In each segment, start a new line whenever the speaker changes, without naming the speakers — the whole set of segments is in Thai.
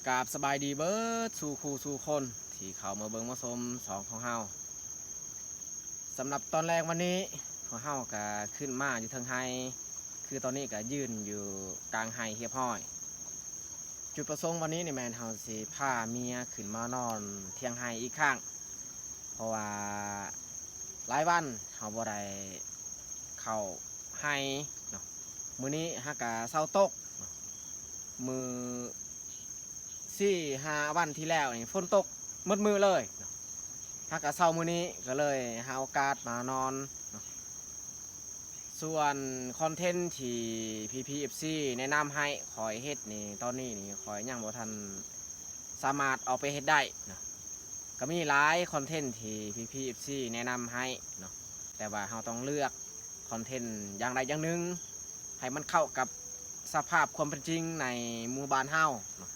กราบสบายดีเบิร์ดสู่ครูสู่คนที่เขามาเบิ่งมาชมสองของเฮาสำหรับตอนแรกวันนี้ของเฮาก็ขึ้นมาอยู่ทางไฮคือตอนนี้ก็ยืนอยู่กลางไฮเฮียบห้อยจุดประสงค์วันนี้ในแมนเฮาสิพาเมียขึ้นมานอนเทียงไฮอีกครั้งเพราะว่าหลายวันเฮาบ่ได้เข้าไฮเนาะมื้อนี้ฮากะเศร้าตกมือ4-5 วันที่แล้วนี่ฝนตกมืดมือเลยถ้ากะเช้ามื้อนี้ก็เลยหาโอกาสมานอนส่วนคอนเทนต์ที่ PPFC แนะนำให้ขอยเฮ็ดนี่ตอนนี้นี่ขอยยังบ่ทันสามารถเอาไปเฮ็ดได้นะก็มีหลายคอนเทนต์ที่ PPFC แนะนำให้เนาะแต่ว่าเราต้องเลือกคอนเทนต์อย่างใดอย่างหนึ่งให้มันเข้ากับสภาพความเป็นจริงในหมู่บ้านเฮาเนาะ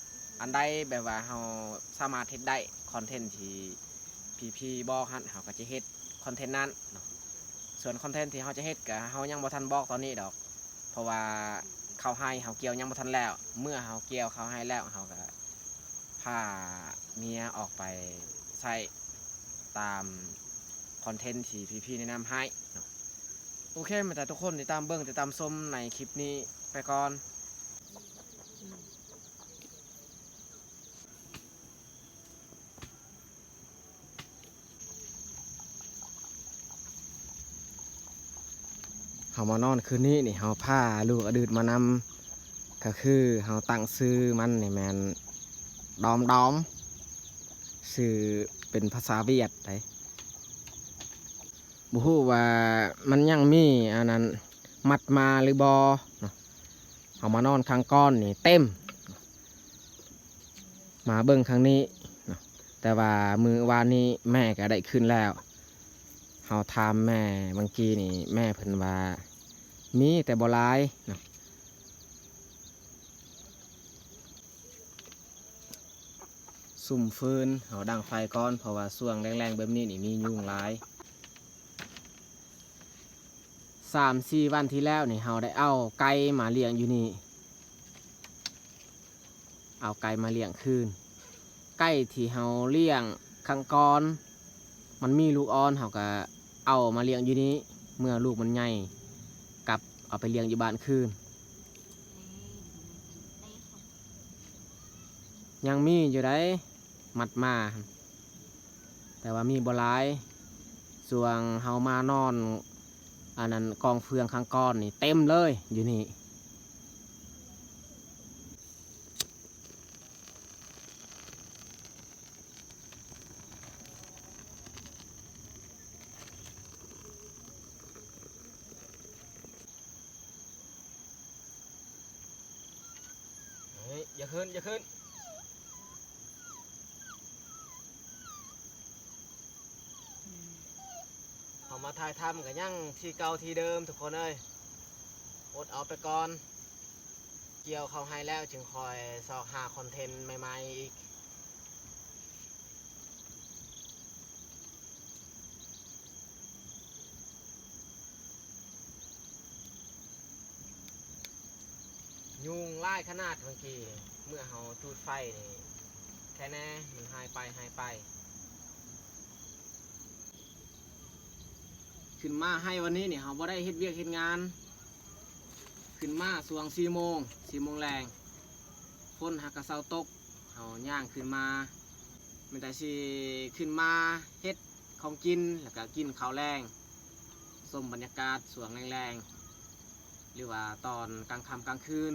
อันใดแบบว่าเราสามารถเฮ็ดได้คอนเทนต์ที่พีบอกฮั่นเราก็จะเฮ็ดคอนเทนต์นั้นเนาะส่วนคอนเทนต์ที่เราจะเฮ็ดก็เรายังบ่ทันบอกตอนนี้ดอกเพราะว่าข้าวให้เราเกี่ยวยังบ่ทันแล้วเมื่อเราเกี่ยวข้าวให้แล้วเราก็พาเมียออกไปใช้ตามคอนเทนต์ที่พี่ๆแนะนำให้เนาะโอเคมาแต่ทุกคนติดตามเบิ่งติดตามชมในคลิปนี้ไปก่อนเขามานอนคืนนี้นี่เขาผ้าลูกอดืดมานำก็คือเขาตั้งซื้อมันนี่แมนดอมซื้อเป็นภาษาเวียดไดบ่ฮู้ว่ามันยังมีอันนั้นมัดมาหรือบอเขามานอนครั้งก้อนนี่เต็มมาเบิ่งครั้งนี้แต่ว่ามือวานนี้แม่ก็ได้ขึ้นแล้วเขาถามแม่บางทีนี่แม่เพิ่นว่ามีแต่บ่หลายสุ่มฟืนเขาดังไฟก้อนเพราะว่าช่วงแรงๆแบบนี้นี่มียุงหลาย3-4 วันที่แล้วนี่เราได้เอาไก่มาเลี้ยงอยู่นี่เอาไก่มาเลี้ยงคืนไก่ที่เราเลี้ยงครั้งก่อนมันมีลูกอ่อนเราก็เอามาเลี้ยงอยู่นี้เมื่อลูกมันใหญ่กับเอาไปเลี้ยงอยู่บ้านคืนยังมีอยู่ได้มัดมาแต่ว่ามีบ่หลายส่วนเฮามานอนอันนั้นกองเฟืองข้างก้อนนี่เต็มเลยอยู่นี่อย่าขึ้นเขามาถ่ายทำกันยังที่เก่าที่เดิมทุกคนเอ้ยอดเอาไปก่อนเกี่ยวเขาให้แล้วจึงคอยสอกหาคอนเทนต์ใหม่ๆอีกยุงไล่ขนาดเมื่อกี้เมื่อเขาจุดไฟนี่แค่แน่มันหายไปขึ้นมาให้วันนี้เนี่ยเขาบ่ได้เฮ็ดเวียกเฮ็ดงานขึ้นมาสวง4 โมงแรงฝนหักกระเซาตกเขาย่างขึ้นมามันแต่สิขึ้นมาเฮ็ดของกินแล้วก็กินข้าวแรงชมบรรยากาศสวงแรงๆหรือว่าตอนกลางค่ำกลางคืน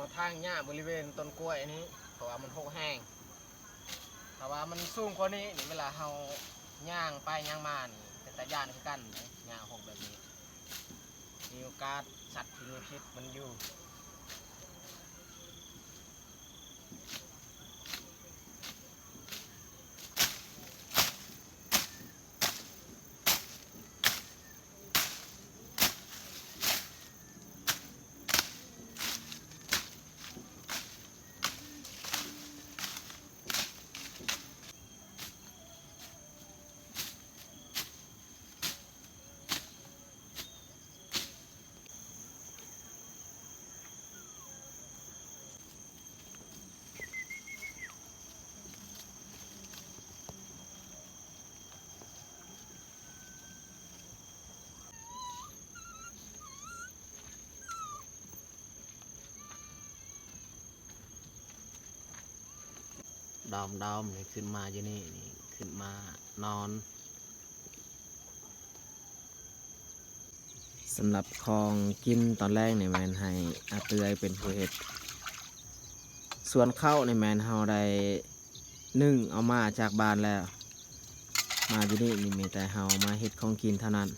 มาทางหญ้าบริเวณต้นกล้วยอันนี้เพราะว่ามันโหแห้งแต่ว่ามันสูงกว่านี้นี่เวลาเราย่างไปย่างมานี่เป็นตาย่านคือกันหญ้าหกแบบนี้มีโอกาสสัตว์ที่มีพิษมันอยู่ ดอมนี่ขึ้นมาอยู่นี่ขึ้นมานอนสำหรับของกินตอนแรกในแมนให้อาเตยเป็นผู้เฮ็ดส่วนข้าวในแมนเฮาได้นึ่งเอามาจากบ้านแล้วมาอยู่นี่มีแต่เฮามาเฮ็ดของกินเท่านั้น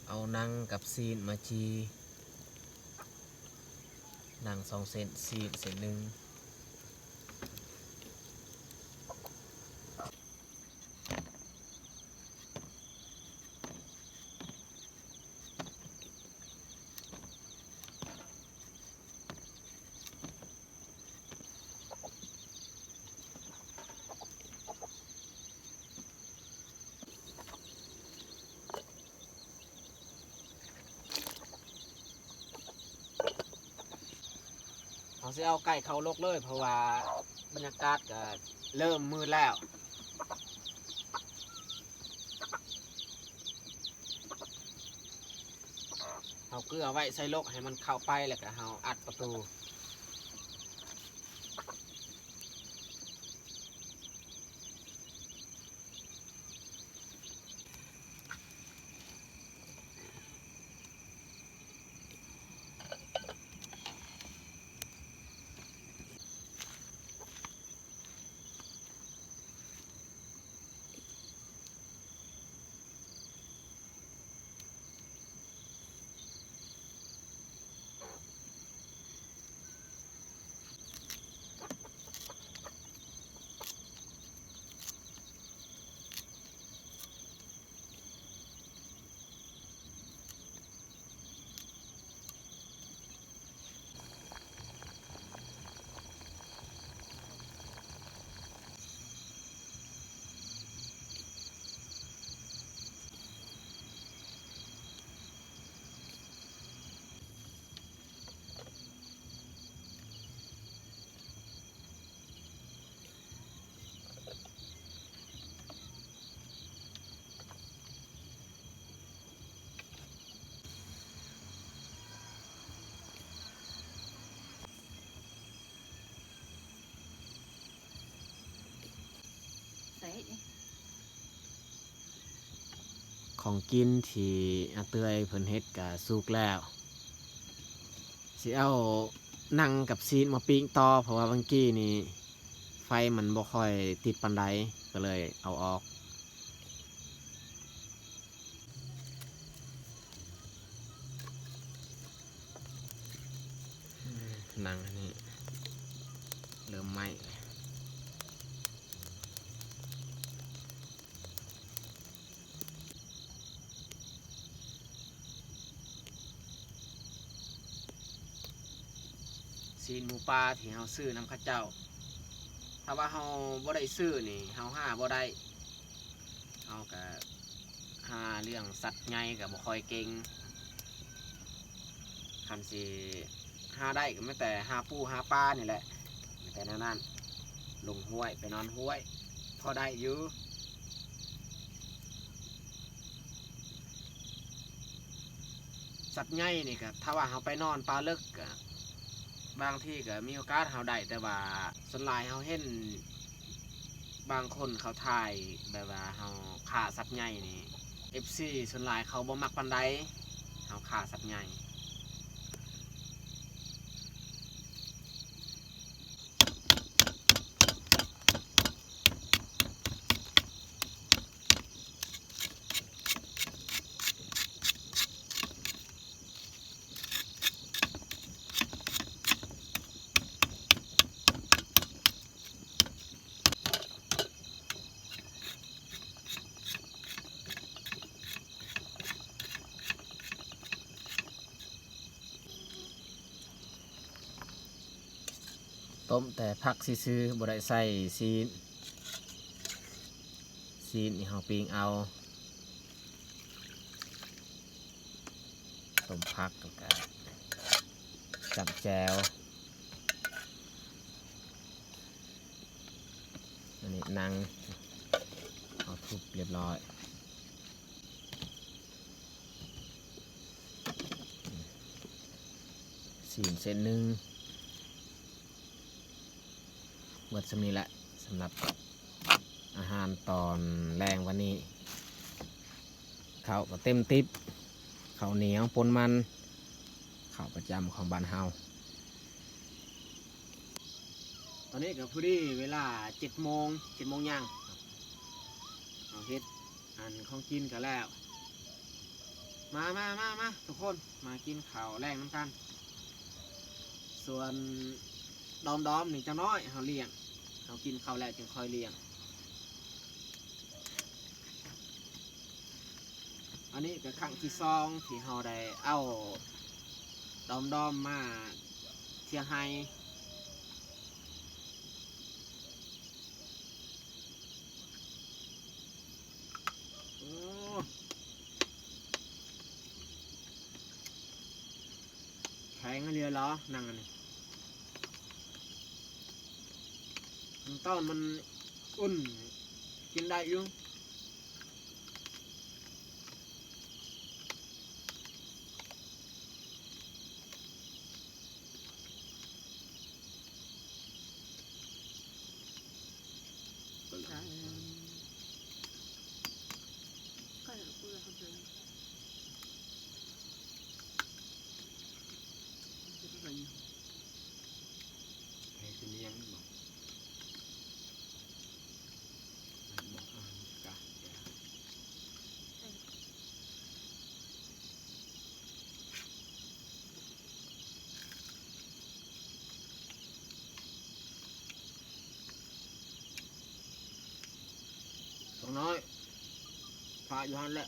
เอานั่งกับซีนมาจีนั่ง2 เซนซีนเซนหนึ่งเขาจะเอาไก่เขาลกเลยเพราะว่าบรรยากาศก็เริ่มมืดแล้วเอาเกลือไว้ใส่ลกให้มันเข้าไปแล้วก็เอาอัดประตูของกินที่อาเตยเพิ่นเฮ็ดก็สุกแล้วสิเอานั่งกับซีนมาปิ้งต่อเพราะว่าบางกี้นี่ไฟมันบ่ค่อยติดปานใดก็เลยเอาออกนั่งอันนี้เริ่มไหม้ซีนหมูปลาที่เฮาซื้อน้ำข้าเจ้าถ้าว่าเฮาบ่ได้ซื้อนี่เฮาหาบ่ได้เฮาก็หาเรื่องสัตว์ใหญ่ก็บ่ค่อยเก่งคันสิหาได้ก็แม้แต่หาปูหาปลานี่แหละแต่แนวนั้นลงห้วยไปนอนห้วยพอได้อยู่สัตว์ใหญ่นี่ก็ถ้าว่าเฮาไปนอนปลาเลิกก็บางที่ก็มีโอกาสเฮาได้แต่ว่าส่วนหลายเฮาเห็นบางคนเขาถ่ายแบบว่าเฮาฆ่าสัตว์ใหญ่นี่ FC ส่วนหลายเขาบ่มักปานใดเฮาฆ่าสัตว์ใหญ่ ต้มแต่ผักซื้อๆบ่ได้ใส่ซีนนี่เฮาปิ้งเอาต้มผักแล้วก็จำแจวอันนี้นั่งเอาทุบเรียบร้อยซีนเส้นหนึ่งหมดสำนี้แหละสำหรับอาหารตอนแรงวันนี้ข้าวก็เต็มติ๊บข้าวเหนียวปนมันข้าวประจำของบ้านเฮาตอนนี้กับพอดีเวลา7 โมงย่างเอาเฮ็ดอันของกินกันแล้วมาทุกคนมากินข้าวแรงน้ำกันส่วนดอมนี่จะน้อยเฮาเลี้ยงเฮากินข้าวแล้วจึงค่อยเลี้ยงอันนี้ก็ครั้งที่2ที่เฮาได้เอาดอมมาเที่ยงไฮแข็งเรือล้อนั่งอันนี้ต้นมันอุ่นกินได้อยู่ตัวน้อยพาอยู่หันแหละ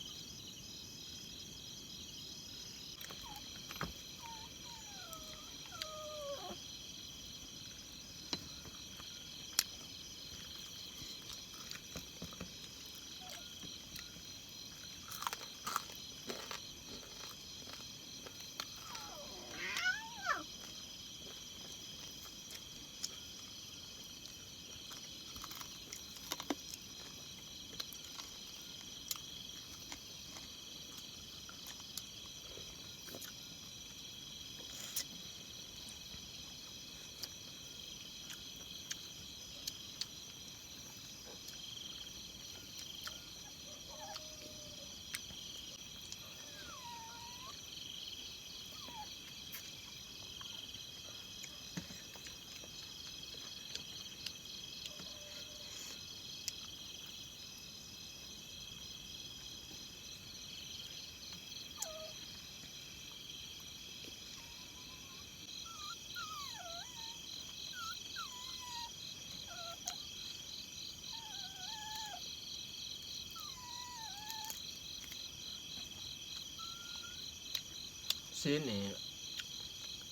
ซีนนี่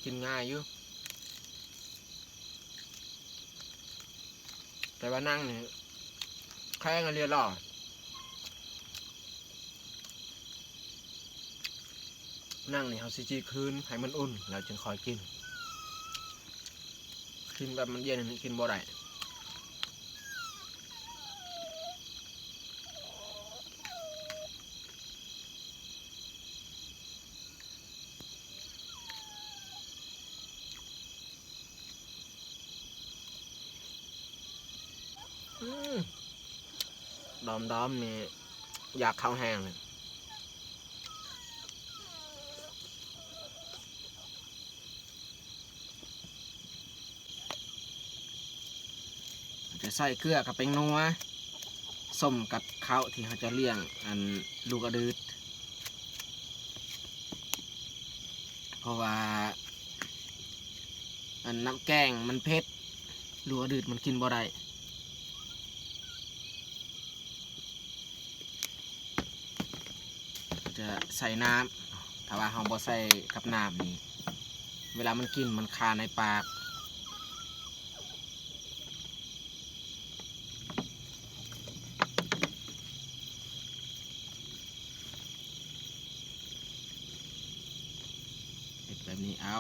กินง่ายอยู่แต่ว่านั่งนี่แค่เรียนหรอนั่งนี่เขาสิจีคืนให้มันอุ่นแล้วจึงคอยกินแบบมันเย็นนี่กินบ่ได้ดอมนี่อยากข้าวแห้งเลยจะใส่เกลือกับเป็นนัวส้มกับข้าวที่เขาจะเลี้ยงอันลูกกระดืดเพราะว่าอันน้ำแกงมันเผ็ดลูกกระดืดมันกินบ่ได้จะใส่น้ำถ้าว่าเราบ่ใส่กับน้ำนี่เวลามันกินมันคาในปาก เอา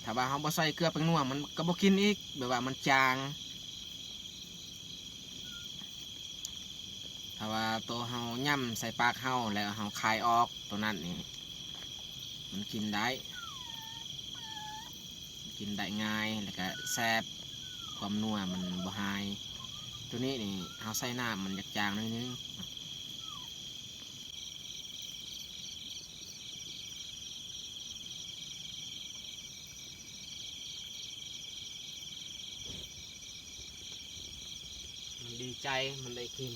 ถ้าว่าเฮาบ่ใส่เกลือแป้งนัวมันก็บ่กินอีกแบบว่ามันจางถ้าว่าตัวเฮาย่ำใส่ปากเฮาแล้วเฮาคายออกตัวนั้นนี่มันกินได้ง่ายแล้วก็แซ่บความนัวมันบ่หายตัวนี้นี่เฮาใส่น้ำมันจางๆนิดนึงมันดีใจมันได้กิน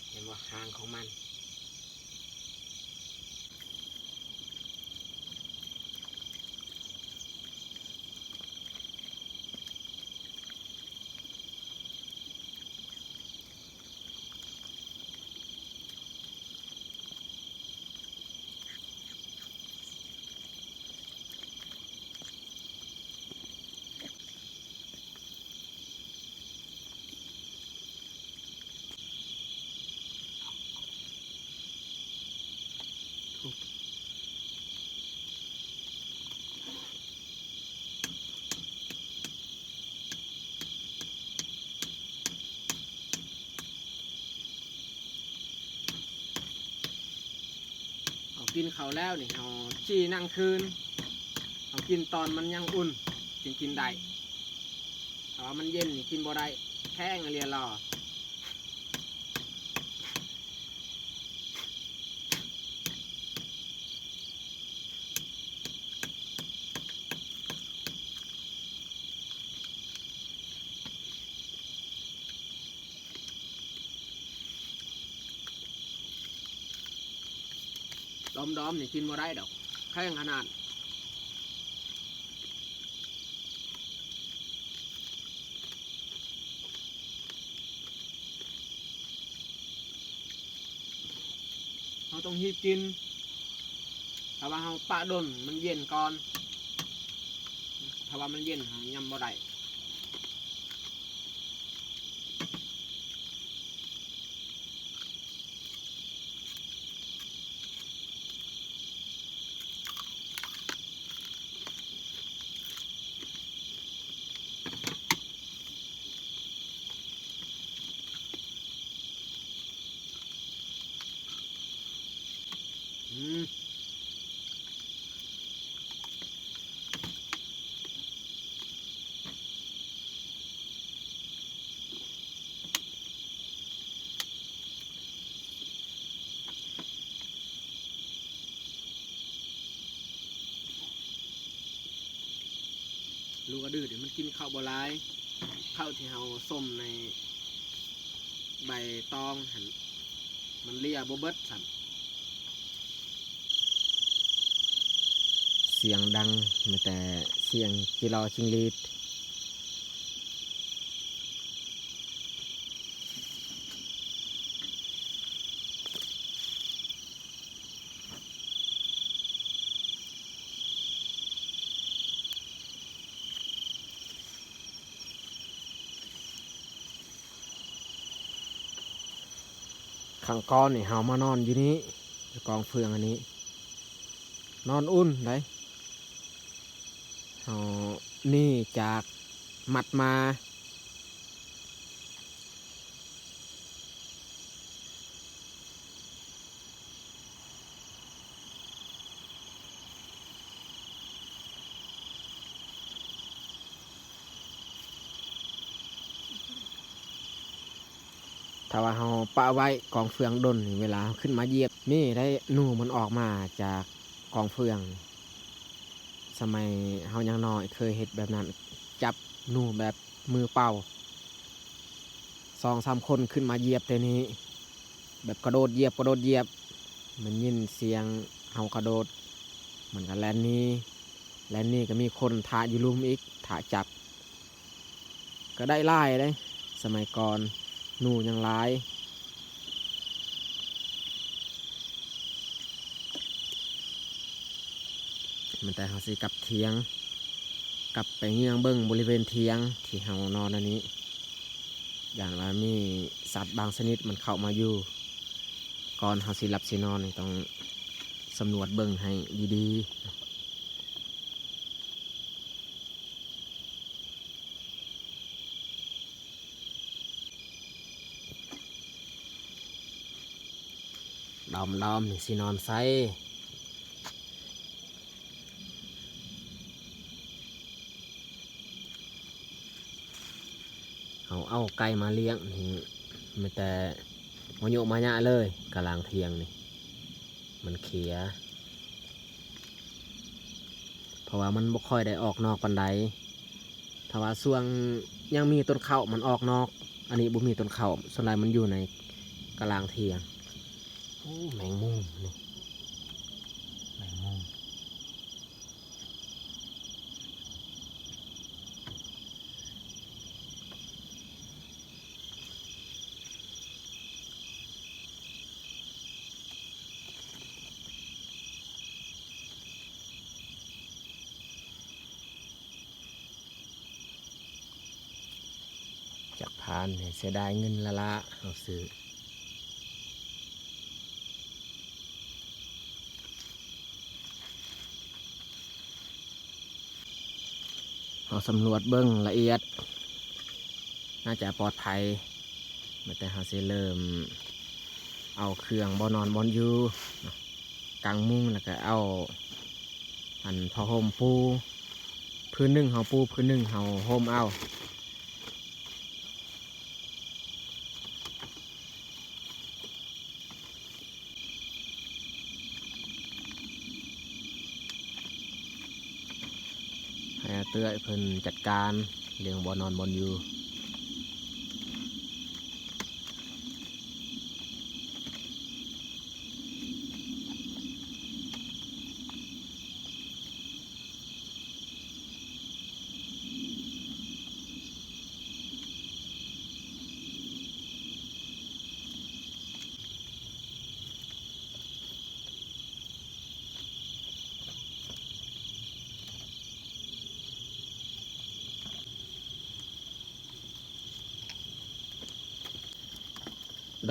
เห็นว่าหางของมันกินเขาแล้วนี่เขาจี้นั่งคืนเขากินตอนมันยังอุ่นจึงกินได้แต่ว่ามันเย็นนี่กินบ่ได้แข้งเรียนรอดอมนี่กินบ่ได้ดอกแข้งขนาดเขาต้องรีบกินถ้าว่าเขาปะดนมันเย็นก่อนถ้าว่ามันเย็นเขายำบ่ได้ลูกกระดื้อเดี๋ยวมันกินข้าวบ่หลายข้าวที่เราส้มในใบตองหันมันเลียบ่เบิดสั่นเสียงดังมาแต่เสียงจิรอชิงลีดขังก้อนนี่เฮามานอนอยู่นี้กองเฟืองอันนี้นอนอุ่นได้เฮานี่จากมัดมาถ้าว่าเฮาปะไว้กองเฟืองดนเวลาขึ้นมาเหยียบนี่ได้หนูมันออกมาจากกองเฟืองสมัยเฮายังน้อยเคยเห็นแบบนั้นจับหนูแบบมือเป่า2-3คนขึ้นมาเหยียบแต่นี้แบบกระโดดเหยียบมันยินเสียงเฮากระโดดเหมือนกับแลนนี่ก็มีคนถ่าอยู่ลุมอีกถ่าจับก็ได้ไล่ได้สมัยก่อนหนูยังร้ายมันแต่เฮาสิกลับเทียงกลับไปเงี่ยงเบิ้งบริเวณเทียงที่เฮานอนอันนี้อย่างว่ามีสัตว์บางชนิดมันเข้ามาอยู่ก่อนเฮาสิหลับสินอนนี่ต้อง สำรวจเบิ่งให้ดีๆดอมนี่สินอนไซเอาไก่มาเลี้ยงนี่ไม่แต่มาโยมายะเลยกลางเทียงนี่มันเขียเพราะว่ามันบ่ค่อยได้ออกนอกปานใดถ้าว่าส่วงยังมีต้นข้าวมันออกนอกอันนี้บ่มีต้นข้าวส่วนใหญ่มันอยู่ในกลางเทียงโอ้แมงมุมนี่แมงมุมจากพานเสียดายเงินละเอาซื้อเอาสำรวจเบิ้งละเอียดน่าจะปลอดภัยไม่แต่เขาสิเริ่มเอาเครื่องบอนอนบอนอยู่กางมุ้งแล้วก็เอาอันพอห่มปูพื้นหนึ่งเขาปูพื้นหนึ่งเขาห่มเอาให้เตื้อยเพิ่นจัดการเรื่องบอนอนบอนอยู่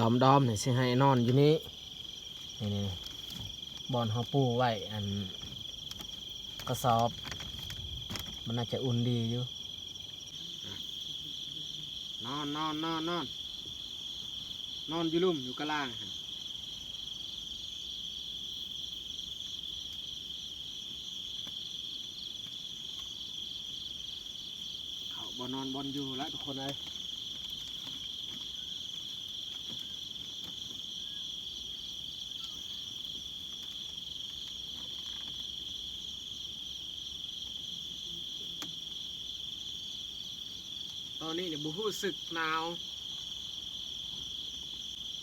ดอมเนี่ยสิให้นอนอยู่นี้นี่บอนเขาปูไว้อันกระสอบมันน่าจะอุ่นดีอยู่นอนอยู่ลุ่มอยู่กลางเขาบอนอนบอนอยู่แล้วทุกคนเลยตอนนี้เนี่ยบูฮู้สึกหนาว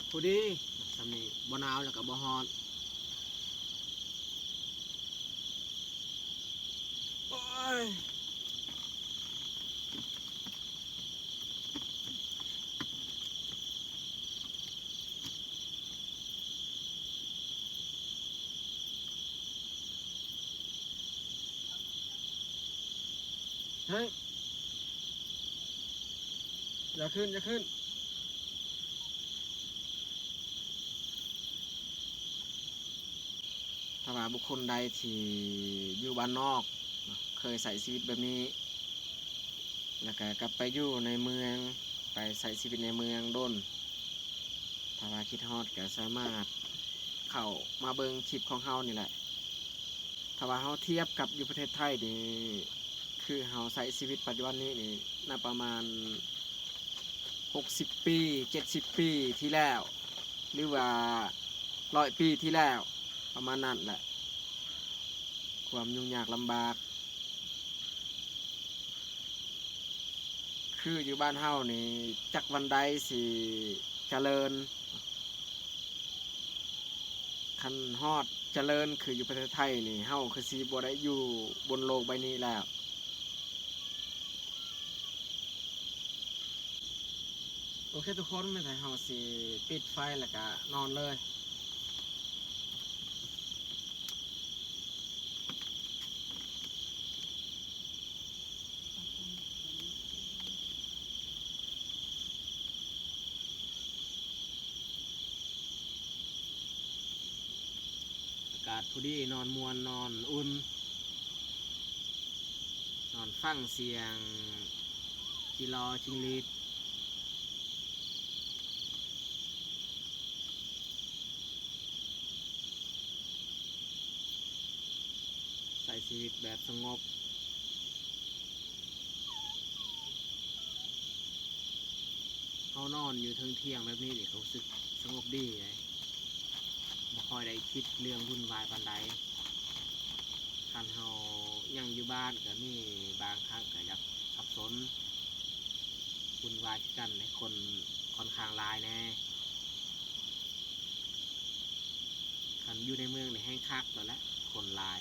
พอดีสำนี้บ่หนาวแล้วก็บ่ฮ้อนโอ้ยเฮ้ยอย่าขึ้นถ้าว่าบุคคลใดที่อยู่บ้านนอกเคยใส่ชีวิตแบบนี้แล้วก็กลับไปอยู่ในเมืองไปใส่ชีวิตในเมืองด้นถ้าว่าคิดฮอดก็สามารถเข้ามาเบิ่งคลิปของเฮานี่แหละถ้าว่าเฮาเทียบกับอยู่ประเทศไทยนี่คือเฮาใส่ชีวิตปัจจุบันนี้นี่น่าประมาณ60 ปี70 ปีที่แล้วหรือว่า100 ปีที่แล้วประมาณนั้นแหละความยุ่งยากลำบากคืออยู่บ้านเฮานี่จักวันใดสิเจริญคันฮอดเจริญคืออยู่ประเทศไทยนี่เฮาคือสิบ่ได้อยู่บนโลกใบนี้แล้วโอเคทุกคนไม่ใช่เฮาสิปิดไฟแล้วก็นอนเลยอากาศ ศผู้ดีนอนมวนนอนอุ่นนอนฟังเสียงจิรอจิงลีดใส่ชีวิตแบบสงบเขานอนอยู่เที่ยงแบบนี้นี่เขารู้สึกสงบดีเลยบ่ค่อยได้คิดเรื่องวุ่นวายปานใดคันเฮายังอยู่บ้านก็มีบางครั้งก็อยากสับสนวุ่นวายคือกันในคนค่อนข้างหลายแน่คันอยู่ในเมืองนี่แห้งคักแล้วแหละคนหลาย